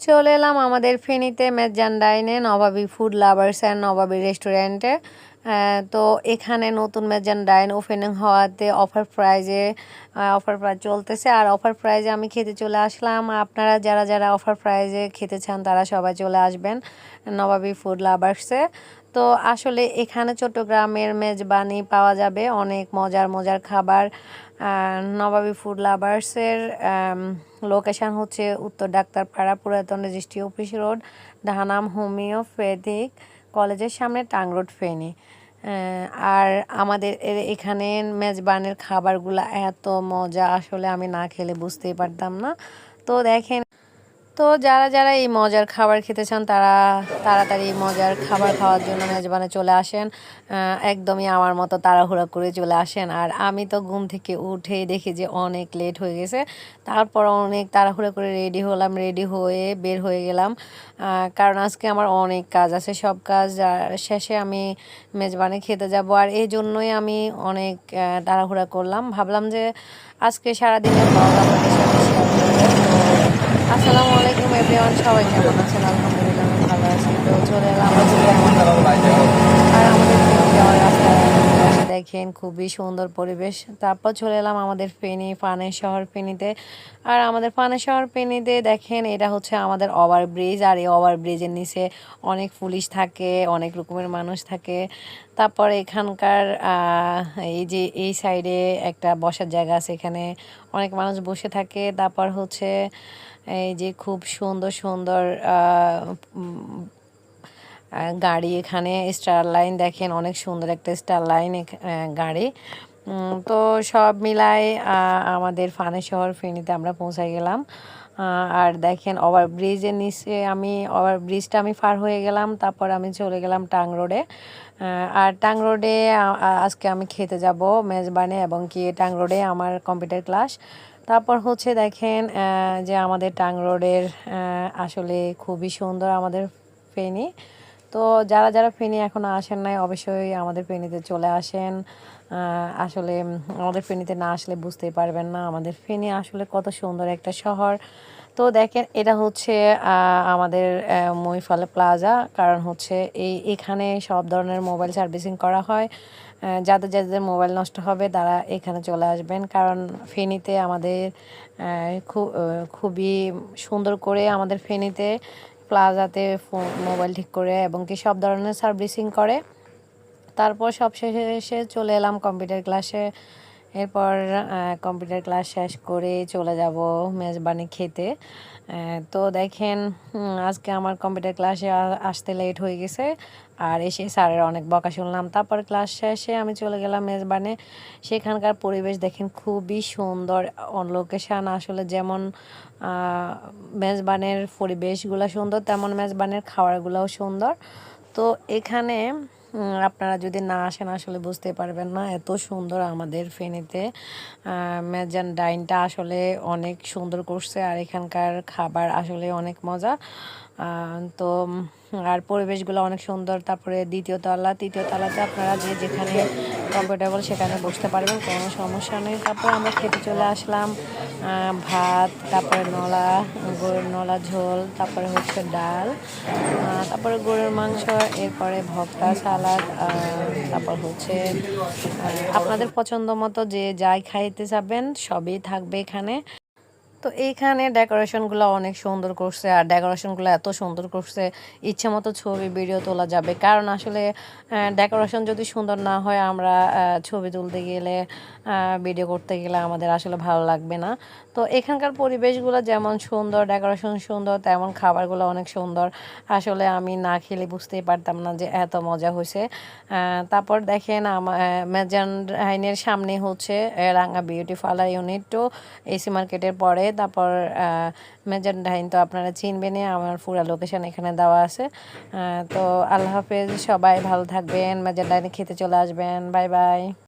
চলে এলাম আমাদের ফেনীতে মেজান ডাইনে নবাবী ফুড লাভার্স অ্যান্ড নবাবী রেস্টুরেন্টে। তো এখানে নতুন মেজান ডাইন ওপেনিং হওয়াতে অফার প্রাইজ চলতেছে। আর অফার প্রাইজে আমি খেতে চলে আসলাম। আপনারা যারা যারা অফার প্রাইজে খেতে চান তারা সবাই চলে আসবেন নবাবী ফুড লাভার্সে। তো আসলে এখানে চট্টগ্রামের মেজবানি পাওয়া যাবে, অনেক মজার মজার খাবার। নবাবী ফুড লাভার্সের লোকেশান হচ্ছে উত্তর ডাক্তারপাড়া, পুরাতন রেজিস্ট্রি অফিস রোড, ধানাম হোমিওপ্যাথিক কলেজের সামনে, টাং রোড, ফেনী। আর আমাদের এখানে মেজবানের খাবারগুলো এত মজা, আসলে আমি না খেলে বুঝতেই পারতাম না। তো দেখেন, তো যারা যারা এই মজার খাবার খেতে চান তারা তাড়াতাড়ি মজার খাবার খাওয়ার জন্য মেজবানে চলে আসেন। একদমই আমার মতো তাড়াহুড়া করে চলে আসেন। আর আমি তো ঘুম থেকে উঠেই দেখি যে অনেক লেট হয়ে গেছে, তারপর অনেক তাড়াহুড়া করে রেডি হলাম, রেডি হয়ে বের হয়ে গেলাম। কারণ আজকে আমার অনেক কাজ আছে, সব কাজ শেষে আমি মেজবানে খেতে যাব। আর এই জন্যই আমি অনেক তাড়াহুড়া করলাম, ভাবলাম যে আজকে সারাদিনের ব্লগ আপনাদের সাথে শেয়ার করব। আসসালামু আলাইকুম এভরিওয়ান, সবাই কেমন আছেন? আলহামদুলিল্লাহ আমি ভালো আছি। তো চলে এলাম আর আমাদের ফেনী যাওয়ার রাস্তায় দেখেন খুবই সুন্দর পরিবেশ। তারপর চলে এলাম আমাদের ফেনী পানের শহর ফেনীতে। আর আমাদের পানের শহর ফেনীতে দেখেন এটা হচ্ছে আমাদের ওভার ব্রিজ। আর এই ওভার ব্রিজের নিচে অনেক পুলিশ থাকে, অনেক রকমের মানুষ থাকে। তারপর এখানকার এই যে এই সাইডে একটা বসার জায়গা আছে, এখানে অনেক মানুষ বসে থাকে। তারপর হচ্ছে এই যে খুব সুন্দর সুন্দর গাড়ি, এখানে স্টার লাইন দেখেন, অনেক সুন্দর একটা স্টার লাইন গাড়ি। তো সব মিলায় আমাদের ফানের শহর ফেনীতে আমরা পৌঁছায় গেলাম। আর দেখেন ওভার ব্রিজের নিচে ওভার ব্রিজটা আমি পার হয়ে গেলাম, তারপর আমি চলে গেলাম টাং রোডে। আর টাং রোডে আজকে আমি খেতে যাব মেজবানে, এবং কি টাং রোডে আমার কম্পিউটার ক্লাস। তারপর হচ্ছে দেখেন যে আমাদের টাং রোডের আসলে খুবই সুন্দর আমাদের ফেনী। তো যারা যারা ফেনী এখনও আসেন নাই অবশ্যই আমাদের ফেনীতে চলে আসেন। আসলে আমাদের ফেনীতে না আসলে বুঝতেই পারবেন না আমাদের ফেনী আসলে কত সুন্দর একটা শহর। তো দেখেন এটা হচ্ছে আমাদের মহিফালে প্লাজা, কারণ হচ্ছে এখানে সব ধরনের মোবাইল সার্ভিসিং করা হয়। যাদের যাদের মোবাইল নষ্ট হবে তারা এখানে চলে আসবেন, কারণ ফেনীতে আমাদের খুবই সুন্দর করে আমাদের ফেনীতে প্লাজাতে মোবাইল ঠিক করে এবং কি সব ধরনের সার্ভিসিং করে। তারপর সব শেষে এসে চলে এলাম কম্পিউটার ক্লাসে। এরপর কম্পিউটার ক্লাস শেষ করে চলে যাব মেজবানি খেতে। তো দেখেন আজকে আমার কম্পিউটার ক্লাসে আসতে লেট হয়ে গেছে, আর এসে স্যারের অনেক বকা শুনলাম। তারপর ক্লাস শেষে আমি চলে গেলাম মেজবানে। সেখানকার পরিবেশ দেখেন খুবই সুন্দর, লোকেশান আসলে যেমন মেজবানের পরিবেশগুলো সুন্দর, তেমন মেজবানের খাবারগুলোও সুন্দর। তো এখানে আপনারা যদি না আসেন আসলে বুঝতে পারবেন না, এত সুন্দর আমাদের ফেনীতে মেজান ডাইনটা আসলে অনেক সুন্দর করছে। আর এখানকার খাবার আসলে অনেক মজা। তো আর পরিবেশগুলো অনেক সুন্দর। তারপরে দ্বিতীয় তৃতীয় তলাতে আপনারা যেখানে কমফোর্টেবল সেখানে বসতে পারবেন, কোনো সমস্যা নেই। তারপর আমরা খেতে চলে আসলাম ভাত, তারপরে গরুর নলা ঝোল, তারপরে হচ্ছে ডাল, তারপরে গরুর মাংস, এরপরে ভর্তা, সালাদ, তারপর হচ্ছে আপনাদের পছন্দ মতো যে যাই খাইতে যাবেন সবই থাকবে এখানে। তো এইখানে ডেকোরেশনগুলো অনেক সুন্দর করছে, আর ডেকোরেশনগুলো এত সুন্দর করছে ইচ্ছে মতো ছবি ভিডিও তোলা যাবে। কারণ আসলে ডেকোরেশন যদি সুন্দর না হয় আমরা ছবি তুলতে গেলে ভিডিও করতে গেলে আমাদের আসলে ভালো লাগবে না। তো এখানকার পরিবেশগুলো যেমন সুন্দর, ডেকোরেশন সুন্দর, তেমন খাবারগুলো অনেক সুন্দর। আসলে আমি না খেলে বুঝতেই পারতাম না যে এত মজা হয়েছে। তারপর দেখেন মেজান ডাইনের সামনে হচ্ছে রাঙা বিউটি পার্লার ইউনিট 2, এসি মার্কেটের পরে। তারপর মেজান ডাইন তো আপনারা চিনবেনই, আমার পুরো লোকেশন এখানে দেওয়া আছে। তো আল্লাহ হাফেজ, সবাই ভালো থাকবেন, মেজান ডাইনে খেতে চলে আসবেন, বাই বাই।